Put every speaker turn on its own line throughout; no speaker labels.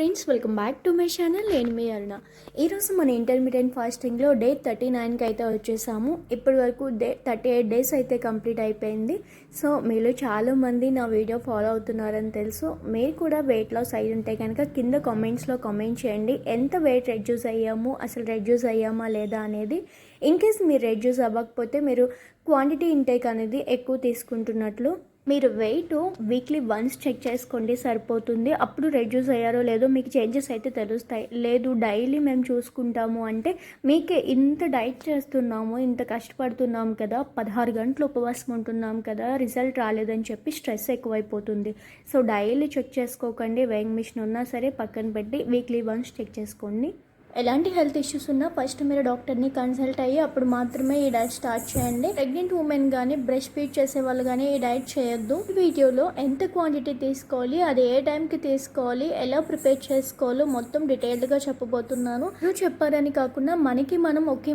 Friends, welcome back to my channel. నేను మీ అరుణ. ఈరోజు మన ఇంటర్మీడియట్ ఫాస్టింగ్లో డే 39కి అయితే వచ్చేసాము. ఇప్పటి వరకు 38 డేస్ అయితే కంప్లీట్ అయిపోయింది. సో మీలో చాలామంది నా వీడియో ఫాలో అవుతున్నారని తెలుసు. మీరు కూడా వెయిట్ లాస్ అయ్యి ఉంటే కనుక కింద కామెంట్స్లో కామెంట్ చేయండి. ఎంత వెయిట్ రెడ్యూస్ అయ్యాము, అసలు రెడ్యూస్ అయ్యామా లేదా అనేది. ఇన్ కేస్ మీరు రెడ్యూస్ అవ్వకపోతే మీరు క్వాంటిటీ ఇంటేక్ అనేది ఎక్కువ తీసుకుంటున్నట్లు. మీరు వెయిట్ వీక్లీ వన్స్ చెక్ చేసుకోండి, సరిపోతుంది. అప్పుడు రెడ్యూస్ అయ్యారో లేదో మీకు చేంజెస్ అయితే తెలుస్తాయి. లేదు డైలీ మేము చూసుకుంటాము అంటే మీకే ఇంత డైట్ చేస్తున్నాము, ఇంత కష్టపడుతున్నాము కదా, 16 గంటలు ఉపవాసం ఉంటున్నాం కదా, రిజల్ట్ రాలేదని చెప్పి స్ట్రెస్ ఎక్కువైపోతుంది. సో డైలీ చెక్ చేసుకోకండి. వెయింగ్ మిషన్ ఉన్నా సరే పక్కన పెట్టి వీక్లీ వన్స్ చెక్ చేసుకోండి. ఎలాంటి హెల్త్ ఇష్యూస్ ఉన్నా ఫస్ట్ మీరు డాక్టర్ని కన్సల్ట్ అయ్యి అప్పుడు మాత్రమే ఈ డైట్ స్టార్ట్ చేయండి. ప్రెగ్నెంట్ ఉమెన్ కానీ బ్రెస్ట్ ఫీడ్ చేసే వాళ్ళు కానీ ఈ డైట్ చేయొద్దు. వీడియోలో ఎంత క్వాంటిటీ తీసుకోవాలి, అది ఏ టైంకి తీసుకోవాలి, ఎలా ప్రిపేర్ చేసుకోవాలో మొత్తం డీటెయిల్డ్గా చెప్పబోతున్నాను. నువ్వు చెప్పారని కాకుండా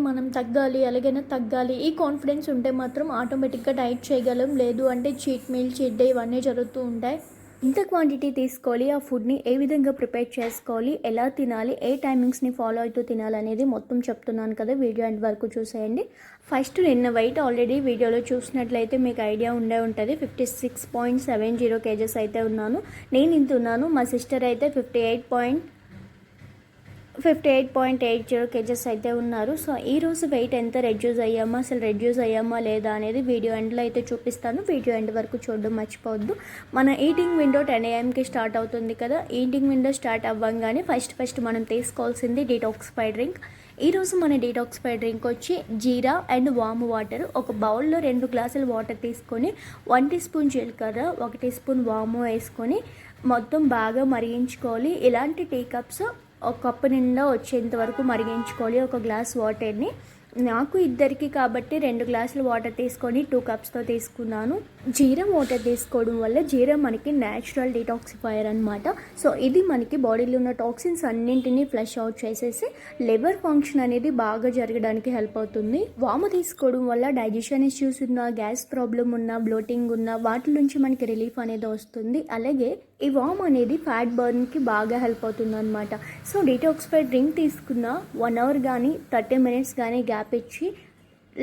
మనం తగ్గాలి, ఎలాగైనా తగ్గాలి ఈ కాన్ఫిడెన్స్ ఉంటే మాత్రం ఆటోమేటిక్గా డైట్ చేయగలం. లేదు అంటే చీట్ మీల్, చీట్ డే ఇవన్నీ జరుగుతూ ఉంటాయి. ఎంత క్వాంటిటీ తీసుకోవాలి, ఆ ఫుడ్ని ఏ విధంగా ప్రిపేర్ చేసుకోవాలి, ఎలా తినాలి, ఏ టైమింగ్స్ని ఫాలో అవుతూ తినాలనేది మొత్తం చెప్తున్నాను కదా. వీడియో ఎండ్ వరకు చూసేయండి. ఫస్ట్ నిన్న వెయిట్ ఆల్రెడీ వీడియోలో చూసినట్లయితే మీకు ఐడియా ఉంటుంది. 56.70 kgs అయితే ఉన్నాను. నేను ఇంత ఉన్నాను. మా సిస్టర్ అయితే 58.80 kgs అయితే ఉన్నారు. సో ఈరోజు వెయిట్ ఎంత రెడ్యూస్ అయ్యామా, అసలు రెడ్యూస్ అయ్యామా లేదా అనేది వీడియో ఎండ్లో అయితే చూపిస్తాను. వీడియో ఎండ్ వరకు చూడడం మర్చిపోవద్దు. మన ఈటింగ్ విండో 10 AM స్టార్ట్ అవుతుంది కదా. ఈటింగ్ విండో స్టార్ట్ అవ్వగానే ఫస్ట్ మనం తీసుకోవాల్సింది డీటాక్సిఫై డ్రింక్. ఈరోజు మన డీటాక్సిఫై డ్రింక్ వచ్చి జీరా అండ్ వామ్ వాటర్. ఒక బౌల్లో 2 గ్లాసుల వాటర్ తీసుకొని 1 టీ స్పూన్ జీలకర్ర, 1 టీ స్పూన్ వాము వేసుకొని మొత్తం బాగా మరిగించుకోవాలి. ఇలాంటి టీ కప్స్ ఒక కప్పు నిండా వచ్చేంత వరకు మరిగించుకోవాలి ఒక గ్లాస్ వాటర్ని. నాకు ఇద్దరికి కాబట్టి 2 గ్లాసులు వాటర్ తీసుకొని 2 కప్స్తో తీసుకున్నాను. జీరా వాటర్ తీసుకోవడం వల్ల జీరా మనకి న్యాచురల్ డిటాక్సిఫైయర్ అనమాట. సో ఇది మనకి బాడీలో ఉన్న టాక్సిన్స్ అన్నింటినీ ఫ్లష్ అవుట్ చేసేసి లివర్ ఫంక్షన్ అనేది బాగా జరగడానికి హెల్ప్ అవుతుంది. వాము తీసుకోవడం వల్ల డైజెషన్ ఇష్యూస్ ఉన్న, గ్యాస్ ప్రాబ్లం ఉన్న, బ్లోటింగ్ ఉన్న వాటి నుంచి మనకి రిలీఫ్ అనేది వస్తుంది. అలాగే ఈ వామ్ అనేది ఫ్యాట్ బర్న్కి బాగా హెల్ప్ అవుతుంది అనమాట. సో డీటాక్సిఫై డ్రింక్ తీసుకున్న 1 అవర్ కానీ 30 మినిట్స్ కానీ గ్యాప్ ఇచ్చి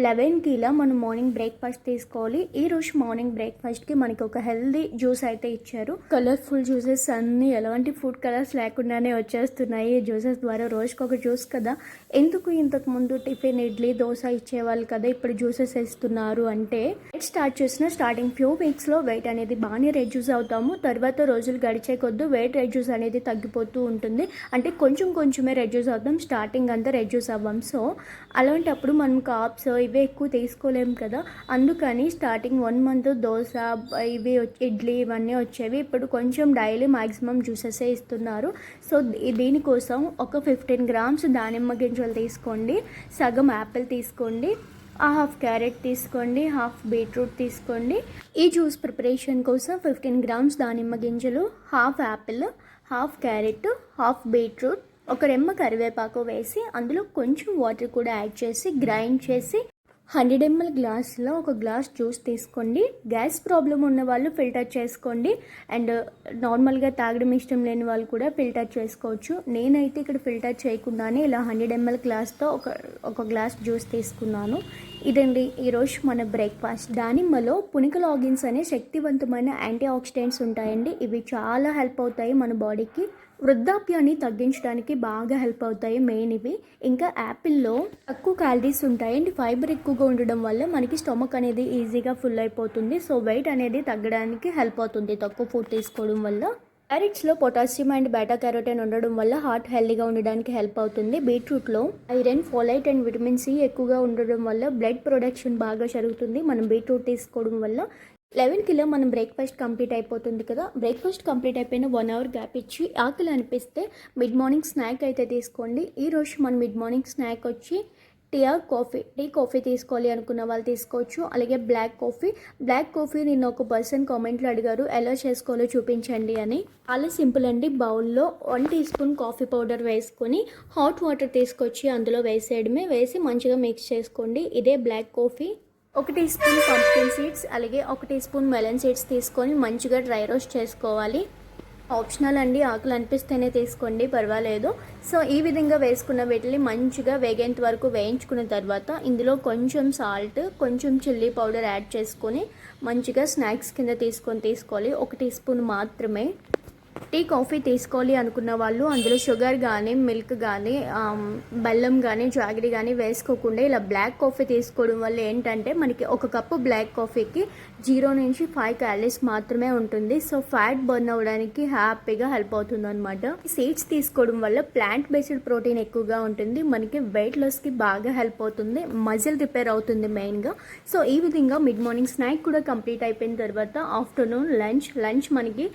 11కి ఇలా మనం మార్నింగ్ బ్రేక్ఫాస్ట్ తీసుకోవాలి. ఈరోజు మార్నింగ్ బ్రేక్ఫాస్ట్కి మనకి ఒక హెల్దీ జ్యూస్ అయితే ఇచ్చారు. కలర్ఫుల్ జ్యూసెస్ అన్నీ ఎలాంటి ఫుడ్ కలర్స్ లేకుండానే వచ్చేస్తున్నాయి ఈ జ్యూసెస్ ద్వారా. రోజుకి ఒక జ్యూస్ కదా. ఎందుకు ఇంతకు ముందు టిఫిన్, ఇడ్లీ, దోశ ఇచ్చేవాళ్ళు కదా, ఇప్పుడు జ్యూసెస్ ఇస్తున్నారు అంటే స్టార్ట్ చేసిన స్టార్టింగ్ ఫ్యూ వీక్స్లో వెయిట్ అనేది బాగానే రెడ్యూస్ అవుతాము. తర్వాత రోజులు గడిచే కొద్దు వెయిట్ రెడ్యూస్ అనేది తగ్గిపోతూ ఉంటుంది. అంటే కొంచెమే రెడ్యూస్ అవుతాం, స్టార్టింగ్ అంతా రెడ్యూస్ అవ్వం. సో అలాంటప్పుడు మనం కాప్స్ ఇవి ఎక్కువ తీసుకోలేము కదా. అందుకని స్టార్టింగ్ 1 మంత్ దోశ, ఇవి ఇడ్లీ ఇవన్నీ వచ్చేవి. ఇప్పుడు కొంచెం డైలీ మ్యాక్సిమం జ్యూసెసే ఇస్తున్నారు. సో దీనికోసం ఒక 15 గ్రామ్స్ దానిమ్మ గింజలు తీసుకోండి, సగం యాపిల్ తీసుకోండి, హాఫ్ క్యారెట్ తీసుకోండి, హాఫ్ బీట్రూట్ తీసుకోండి. ఈ జ్యూస్ ప్రిపరేషన్ కోసం 15 గ్రామ్స్ దానిమ్మ గింజలు, half Apple, half carrot, half beetroot, ఒక రెమ్మ కరివేపాకు వేసి అందులో కొంచెం వాటర్ కూడా యాడ్ చేసి గ్రైండ్ చేసి 100 ml గ్లాస్లో ఒక గ్లాస్ జ్యూస్ తీసుకోండి. గ్యాస్ ప్రాబ్లం ఉన్న వాళ్ళు ఫిల్టర్ చేసుకోండి, అండ్ నార్మల్గా తాగడం ఇష్టం లేని వాళ్ళు కూడా ఫిల్టర్ చేసుకోవచ్చు. నేనైతే ఇక్కడ ఫిల్టర్ చేయకుండానే ఇలా 100 ml గ్లాస్తో ఒక గ్లాస్ జ్యూస్ తీసుకున్నాను. ఇదండి ఈరోజు మన బ్రేక్ఫాస్ట్. దానిమ్మలో పునికలాగిన్స్ అనే శక్తివంతమైన యాంటీ ఆక్సిడెంట్స్ ఉంటాయండి. ఇవి చాలా హెల్ప్ అవుతాయి మన బాడీకి. వృద్ధాప్యాన్ని తగ్గించడానికి బాగా హెల్ప్ అవుతాయి మెయిన్ ఇవి. ఇంకా యాపిల్లో తక్కువ క్యాలరీస్ ఉంటాయి అండ్ ఫైబర్ ఎక్కువగా ఉండడం వల్ల మనకి స్టమక్ అనేది ఈజీగా ఫుల్ అయిపోతుంది. సో వెయిట్ అనేది తగ్గడానికి హెల్ప్ అవుతుంది తక్కువ ఫుడ్ తీసుకోవడం వల్ల. క్యారెట్స్లో పొటాషియం అండ్ బీటా క్యారోటిన్ ఉండడం వల్ల హార్ట్ హెల్దీగా ఉండడానికి హెల్ప్ అవుతుంది. బీట్రూట్లో iron, folate and vitamin C ఎక్కువగా ఉండడం వల్ల బ్లడ్ ప్రొడక్షన్ బాగా జరుగుతుంది మనం బీట్రూట్ తీసుకోవడం వల్ల. 11కి మనం బ్రేక్ఫాస్ట్ కంప్లీట్ అయిపోతుంది కదా. బ్రేక్ఫాస్ట్ కంప్లీట్ అయిపోయిన 1 అవర్ గ్యాప్ ఇచ్చి ఆకలి అనిపిస్తే మిడ్ మార్నింగ్ స్నాక్ అయితే తీసుకోండి. ఈరోజు మన మిడ్ మార్నింగ్ స్నాక్ వచ్చి టీ కాఫీ తీసుకోవాలి అనుకున్న వాళ్ళు తీసుకోవచ్చు. అలాగే బ్లాక్ కాఫీ నిన్న ఒక పర్సన్ కామెంట్లో అడిగారు ఎలా చేసుకోవాలో చూపించండి అని. చాలా సింపుల్ అండి. బౌల్లో 1 టీ స్పూన్ కాఫీ పౌడర్ వేసుకొని హాట్ వాటర్ తీసుకొచ్చి అందులో వేసేయడమే. వేసి మంచిగా మిక్స్ చేసుకోండి. ఇదే black coffee. 1 teaspoon pumpkin seeds అలాగే 1 టీ స్పూన్ మెలన్ సీడ్స్ తీసుకొని మంచిగా డ్రై రోస్ట్ చేసుకోవాలి. ఆప్షనల్ అండి, ఆకలి అనిపిస్తేనే తీసుకోండి, పర్వాలేదు. సో ఈ విధంగా వేసుకున్న వీటిని మంచిగా వేగేంత వరకు వేయించుకున్న తర్వాత ఇందులో కొంచెం సాల్ట్, కొంచెం చిల్లీ పౌడర్ యాడ్ చేసుకొని మంచిగా స్నాక్స్ కింద తీసుకోవాలి. 1 టీ స్పూన్ మాత్రమే. టీ కాఫీ తీసుకోవాలి అనుకున్న వాళ్ళు అందులో షుగర్ కానీ, మిల్క్ కానీ, బెల్లం కానీ, జాగరి కానీ వేసుకోకుండా ఇలా బ్లాక్ కాఫీ తీసుకోవడం వల్ల ఏంటంటే మనకి 1 కప్పు బ్లాక్ కాఫీకి 0 నుంచి 5 క్యాలరీస్ మాత్రమే ఉంటుంది. సో ఫ్యాట్ బర్న్ అవ్వడానికి హ్యాపీగా హెల్ప్ అవుతుంది అనమాట. సీడ్స్ తీసుకోవడం వల్ల ప్లాంట్ బేస్డ్ ప్రోటీన్ ఎక్కువగా ఉంటుంది, మనకి వెయిట్ లాస్కి బాగా హెల్ప్ అవుతుంది, మజిల్ రిపేర్ అవుతుంది మెయిన్గా. సో ఈ విధంగా మిడ్ మార్నింగ్ స్నాక్ కూడా కంప్లీట్ అయిపోయిన తర్వాత ఆఫ్టర్నూన్ లంచ్ మనకి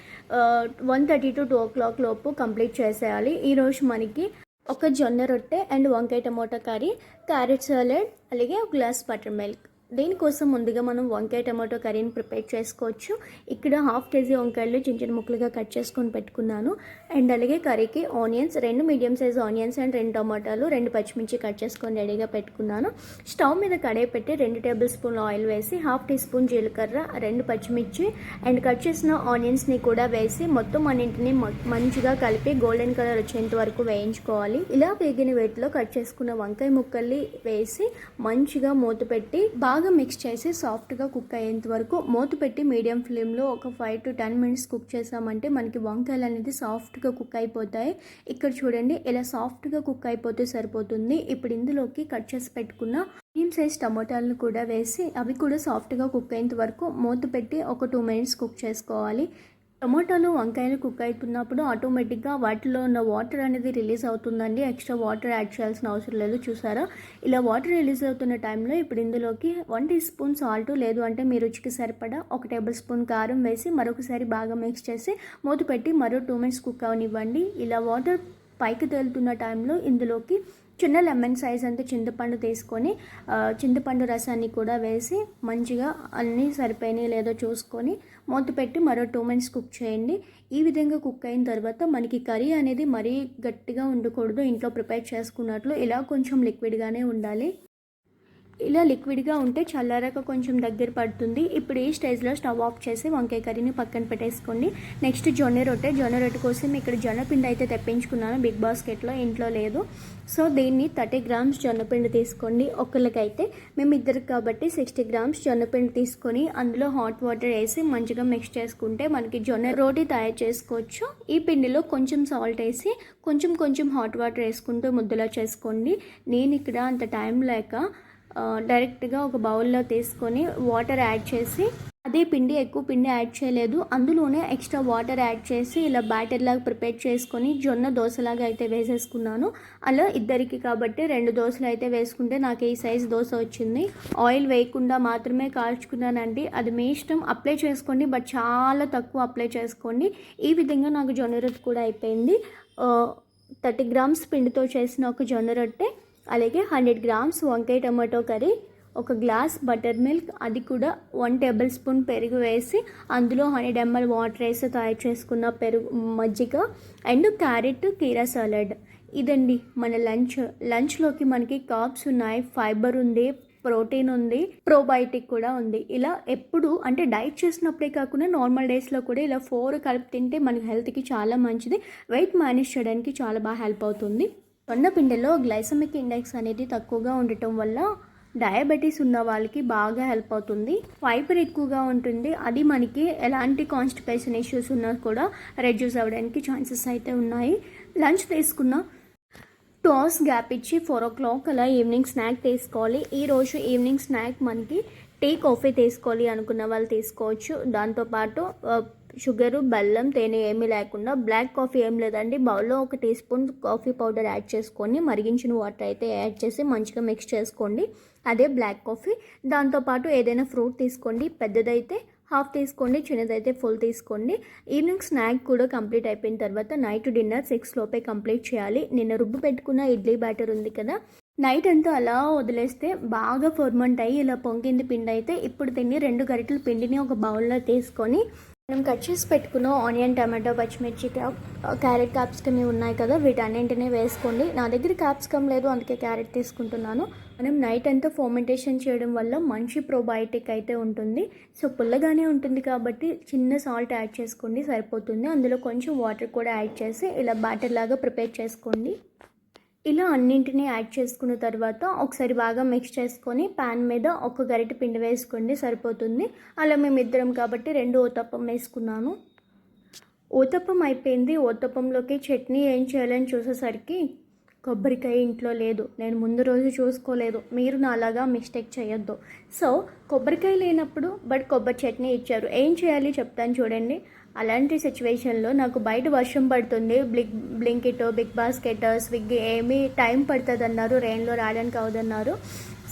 1:30 to 2 o'clock లోపు కంప్లీట్ చేసేయాలి. ఈరోజు మనకి ఒక జొన్న రొట్టె అండ్ వంకాయ టమోటా కర్రీ, క్యారెట్ సాలెడ్, అలాగే ఒక గ్లాస్ బటర్ మిల్క్. దీనికోసం ముందుగా మనం వంకాయ టమాటో కర్రీని ప్రిపేర్ చేసుకోవచ్చు. ఇక్కడ 1/2 kg వంకాయలు చిన్న ముక్కలుగా కట్ చేసుకొని పెట్టుకున్నాను. అండ్ అలాగే కర్రీకి onions, 2 medium size onions and 2 టమాటాలు, 2 పచ్చిమిర్చి కట్ చేసుకొని రెడీగా పెట్టుకున్నాను. స్టవ్ మీద కడాయి పెట్టి 2 టేబుల్ స్పూన్ల ఆయిల్ వేసి 1/2 టీ స్పూన్ జీలకర్ర, 2 పచ్చిమిర్చి అండ్ కట్ చేసిన ఆనియన్స్ని కూడా వేసి మొత్తం అన్నింటినీ మంచిగా కలిపి గోల్డెన్ కలర్ వచ్చేంత వరకు వేయించుకోవాలి. ఇలా వేగిన వేటిలో కట్ చేసుకున్న వంకాయ ముక్కల్ని వేసి మంచిగా మూత పెట్టి బాగా మిక్స్ చేసి సాఫ్ట్గా కుక్ అయ్యేంత వరకు మూత పెట్టి మీడియం ఫ్లేమ్లో ఒక 5 to 10 minutes కుక్ చేసామంటే మనకి వంకాయలు అనేది సాఫ్ట్గా కుక్ అయిపోతాయి. ఇక్కడ చూడండి, ఇలా సాఫ్ట్గా కుక్ అయిపోతే సరిపోతుంది. ఇప్పుడు ఇందులోకి కట్ చేసి పెట్టుకున్న మీడియం సైజ్ టమోటాలను కూడా వేసి అవి కూడా సాఫ్ట్గా కుక్ అయ్యేంత వరకు మూత పెట్టి ఒక 2 minutes కుక్ చేసుకోవాలి. టమోటాలు, వంకాయలు కుక్ అవుతున్నప్పుడు ఆటోమేటిక్గా వాటిలో ఉన్న వాటర్ అనేది రిలీజ్ అవుతుందండి. ఎక్స్ట్రా వాటర్ యాడ్ చేయాల్సిన అవసరం లేదు. చూసారా, ఇలా వాటర్ రిలీజ్ అవుతున్న టైంలో ఇప్పుడు ఇందులోకి 1 టీ స్పూన్ సాల్ట్, లేదు అంటే మీ రుచికి సరిపడా 1 టేబుల్ స్పూన్ కారం వేసి మరొకసారి బాగా మిక్స్ చేసి మూత పెట్టి మరో 2 minutes కుక్ అవనివ్వండి. ఇలా వాటర్ పైకి తేలుతున్న టైంలో ఇందులోకి చిన్న లెమన్ సైజ్ అంతా చింతపండు తీసుకొని చింతపండు రసాన్ని కూడా వేసి మంచిగా అన్నీ సరిపోయినాయి లేదో చూసుకొని మూత పెట్టి మరో 2 minutes కుక్ చేయండి. ఈ విధంగా కుక్ అయిన తర్వాత మనకి కర్రీ అనేది మరీ గట్టిగా ఉండకూడదు, ఇంట్లో ప్రిపేర్ చేసుకున్నట్లు ఇలా కొంచెం లిక్విడ్గానే ఉండాలి. ఇలా లిక్విడ్గా ఉంటే చల్లారాక కొంచెం దగ్గర పడుతుంది. ఇప్పుడు ఈ స్టేజ్లో స్టవ్ ఆఫ్ చేసి వంకాయ కర్రీని పక్కన పెట్టేసుకోండి. నెక్స్ట్ జొన్న రొట్టె కోసం ఇక్కడ జొన్నపిండి అయితే తెప్పించుకున్నాను బిగ్ బాస్కెట్లో, ఇంట్లో లేదు. సో దీన్ని 30 grams జొన్నపిండి తీసుకోండి. ఒకళ్ళకైతే మేము ఇద్దరికి కాబట్టి 60 grams జొన్నపిండి తీసుకొని అందులో హాట్ వాటర్ వేసి మంచిగా మిక్స్ చేసుకుంటే మనకి జొన్న రోటీ తయారు చేసుకోవచ్చు. ఈ పిండిలో కొంచెం సాల్ట్ వేసి కొంచెం హాట్ వాటర్ వేసుకుంటూ ముద్దలా చేసుకోండి. నేను ఇక్కడ అంత టైం లేక డైరెక్ట్గా ఒక బౌల్లో తీసుకొని వాటర్ యాడ్ చేసి, అదే పిండి ఎక్కువ పిండి యాడ్ చేయలేదు, అందులోనే ఎక్స్ట్రా వాటర్ యాడ్ చేసి ఇలా బ్యాటర్ లాగా ప్రిపేర్ చేసుకొని జొన్న దోశలాగా అయితే వేసేసుకున్నాను. అలా ఇద్దరికి కాబట్టి 2 దోశలు అయితే వేసుకుంటే నాకు ఈ సైజు దోశ వచ్చింది. ఆయిల్ వేయకుండా మాత్రమే కాల్చుకున్నానండి, అది మీ ఇష్టం, అప్లై చేసుకోండి బట్ చాలా తక్కువ అప్లై చేసుకోండి. ఈ విధంగా నాకు జొన్న రొట్టె కూడా అయిపోయింది. 30 grams పిండితో చేసిన ఒక జొన్న రొట్టె, అలాగే 100 grams వంకాయ tomato curry, 1 glass butter milk, అది కూడా 1 టేబుల్ స్పూన్ పెరుగు వేసి అందులో 100 ml వాటర్ వేసి తయారు చేసుకున్న మజ్జిగ అండ్ క్యారెట్ కీరా సాలడ్. ఇదండి మన లంచ్లోకి మనకి కార్బ్స్ ఉన్నాయి, ఫైబర్ ఉంది, ప్రోటీన్ ఉంది, ప్రోబయోటిక్ కూడా ఉంది. ఇలా ఎప్పుడు అంటే డైట్ చేసినప్పుడే కాకుండా నార్మల్ డేస్లో కూడా ఇలా 4 కలిపి తింటే మన హెల్త్కి చాలా మంచిది, వెయిట్ మేనేజ్ చేయడానికి చాలా బాగా హెల్ప్ అవుతుంది. జొన్న పిండిలో గ్లైసమిక్ ఇండెక్స్ అనేది తక్కువగా ఉండటం వల్ల డయాబెటీస్ ఉన్న వాళ్ళకి బాగా హెల్ప్ అవుతుంది. ఫైబర్ ఎక్కువగా ఉంటుంది, అది మనకి ఎలాంటి కాన్స్టిపేషన్ ఇష్యూస్ ఉన్నా కూడా రెడ్యూస్ అవ్వడానికి ఛాన్సెస్ అయితే ఉన్నాయి. లంచ్ తీసుకున్న 2 hours గ్యాప్ ఇచ్చి 4 o'clock అలా ఈవినింగ్ స్నాక్ తీసుకోవాలి. ఈరోజు ఈవినింగ్ స్నాక్ మనకి టీ కాఫీ తీసుకోవాలి అనుకున్న వాళ్ళు తీసుకోవచ్చు. దాంతోపాటు షుగరు, బెల్లం, తేనె ఏమీ లేకుండా బ్లాక్ కాఫీ ఏం లేదండి, బౌల్లో 1 teaspoon coffee powder add చేసుకొని మరిగించిన వాటర్ అయితే యాడ్ చేసి మంచిగా మిక్స్ చేసుకోండి, అదే బ్లాక్ కాఫీ. దాంతోపాటు ఏదైనా ఫ్రూట్ తీసుకోండి, పెద్దదైతే 1/2 తీసుకోండి, చిన్నదైతే ఫుల్ తీసుకోండి. ఈవినింగ్ స్నాక్ కూడా కంప్లీట్ అయిపోయిన తర్వాత నైట్ డిన్నర్ 6 లోపే కంప్లీట్ చేయాలి. నిన్న రుబ్బు పెట్టుకున్న ఇడ్లీ బ్యాటర్ ఉంది కదా, నైట్ అంతా అలా వదిలేస్తే బాగా ఫర్మెంట్ అయ్యి ఇలా పొంగింది పిండి అయితే ఇప్పుడు తిని 2 గరిటెల పిండిని ఒక బౌల్లో తీసుకొని మనం కట్ చేసి పెట్టుకున్న ఆనియన్, టమాటో, పచ్చిమిర్చి, క్యారెట్, క్యాప్సికమ్ ఉన్నాయి కదా, వీటన్నింటినీ వేసుకోండి. నా దగ్గర క్యాప్సికమ్ లేదు అందుకే క్యారెట్ తీసుకుంటున్నాను. మనం నైట్ అంతా ఫర్మెంటేషన్ చేయడం వల్ల మంచి ప్రోబయోటిక్ అయితే ఉంటుంది. సో పుల్లగానే ఉంటుంది కాబట్టి చిన్న సాల్ట్ యాడ్ చేసుకోండి సరిపోతుంది. అందులో కొంచెం వాటర్ కూడా యాడ్ చేసి ఇలా బ్యాటర్ లాగా ప్రిపేర్ చేసుకోండి. ఇలా అన్నింటినీ యాడ్ చేసుకున్న తర్వాత ఒకసారి బాగా మిక్స్ చేసుకొని ప్యాన్ మీద ఒక గరిటె పిండి వేసుకోండి సరిపోతుంది. అలా మేమిద్దరం కాబట్టి 2 ఊతప్పం వేసుకున్నాను. ఊతప్పం అయిపోయింది. ఊతప్పంలోకి చట్నీ ఏం చేయాలని చూసేసరికి కొబ్బరికాయ ఇంట్లో లేదు. నేను ముందు రోజు చూసుకోలేదు. మీరు నాలాగా మిస్టేక్ చేయొద్దు. సో కొబ్బరికాయ లేనప్పుడు కొబ్బరి చట్నీ ఇచ్చారు. ఏం చేయాలి చెప్తాను చూడండి. అలాంటి సిచ్యువేషన్లో నాకు బయట వర్షం పడుతుంది. బ్లింకిట్, బిగ్ బాస్కెట్, స్విగ్గీ ఏమీ టైం పడుతుంది అన్నారు. రెయిన్లో రావడానికి అవదన్నారు.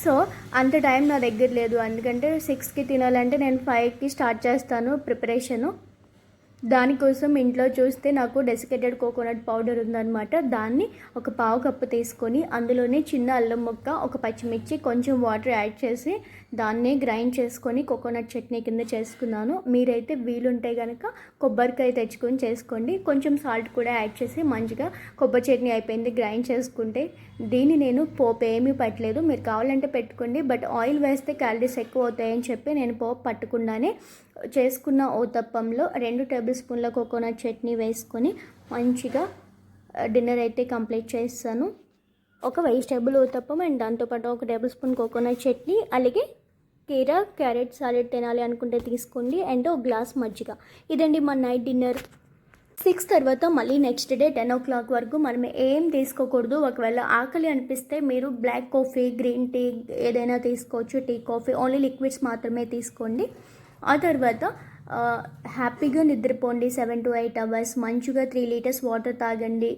సో అంత టైం నా దగ్గర లేదు. ఎందుకంటే 6కి తినాలంటే నేను 5కి స్టార్ట్ చేస్తాను ప్రిపరేషను. దానికోసం ఇంట్లో చూస్తే నాకు డెసికేటెడ్ కోకోనట్ పౌడర్ ఉందన్నమాట. దాన్ని ఒక పావు కప్పు తీసుకొని అందులోనే చిన్న అల్లం ముక్క, ఒక పచ్చిమిర్చి, కొంచెం వాటర్ యాడ్ చేసి దాన్ని గ్రైండ్ చేసుకొని కోకోనట్ చట్నీ కింద చేసుకున్నాను. మీరైతే వీలుంటే కనుక కొబ్బరికాయ తెచ్చుకొని చేసుకోండి. కొంచెం సాల్ట్ కూడా యాడ్ చేసి మంచిగా కొబ్బరి చట్నీ అయిపోయింది గ్రైండ్ చేసుకుంటే. దీన్ని నేను పోపు ఏమీ పట్టలేదు. మీరు కావాలంటే పెట్టుకోండి. ఆయిల్ వేస్తే క్యాలరీస్ ఎక్కువ అవుతాయని చెప్పి నేను పోపు పట్టకుండానే చేసుకున్న ఊతప్పంలో 2 టేబుల్ స్పూన్ల కోకోనట్ చట్నీ వేసుకొని మంచిగా డిన్నర్ అయితే కంప్లీట్ చేస్తాను. ఒక వెజిటేబుల్ ఊతప్పం అండ్ దాంతోపాటు 1 టేబుల్ స్పూన్ కోకోనట్ చట్నీ, అలాగే కీరా క్యారెట్ సాలెడ్ తినాలి అనుకుంటే తీసుకోండి అండ్ 1 గ్లాస్ మజ్జిగ. ఇదండి మా నైట్ డిన్నర్. 6 తర్వాత మళ్ళీ నెక్స్ట్ డే 10 o'clock వరకు మనం ఏం తీసుకోకూడదు. ఒకవేళ ఆకలి అనిపిస్తే మీరు బ్లాక్ కాఫీ, గ్రీన్ టీ ఏదైనా తీసుకోవచ్చు. టీ, కాఫీ ఓన్లీ లిక్విడ్స్ మాత్రమే తీసుకోండి. ఆ తర్వాత హ్యాపీగా నిద్రపోండి 7 to 8 hours. మంచిగా 3 liters వాటర్ తాగండి.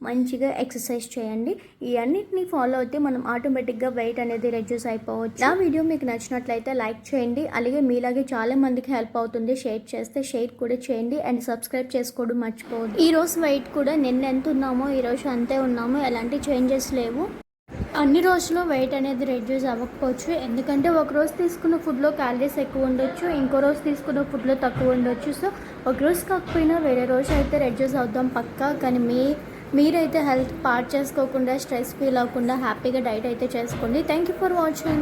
మంచిగా ఎక్సర్సైజ్ చేయండి. ఈ అన్నిటిని ఫాలో అయితే మనం ఆటోమేటిక్గా వెయిట్ అనేది రెడ్యూస్ అయిపోవచ్చు. నా వీడియో మీకు నచ్చినట్లయితే లైక్ చేయండి. అలాగే మీలాగే చాలా మందికి హెల్ప్ అవుతుంది. షేర్ చేస్తే షేర్ కూడా చేయండి అండ్ సబ్స్క్రైబ్ చేసుకోవడం మర్చిపోవద్దు. ఈరోజు వెయిట్ కూడా నిన్న ఎంత ఉన్నామో ఈరోజు అంతే ఉన్నాము. ఎలాంటి చేంజెస్ లేవు. అన్ని రోజుల్లో వెయిట్ అనేది రెడ్యూస్ అవ్వకపోవచ్చు. ఎందుకంటే ఒక రోజు తీసుకున్న ఫుడ్లో క్యాలరీస్ ఎక్కువ ఉండొచ్చు, ఇంకో రోజు తీసుకున్న ఫుడ్లో తక్కువ ఉండొచ్చు. సో ఒక రోజు కాకపోయినా వేరే రోజు అయితే రెడ్యూస్ అవుతాం పక్కా. కానీ మీరైతే హెల్త్ పార్ట్ చేసుకోకుండా, స్ట్రెస్ ఫీల్ అవ్వకుండా హ్యాపీగా డైట్ అయితే చేసుకోండి. Thank you for watching.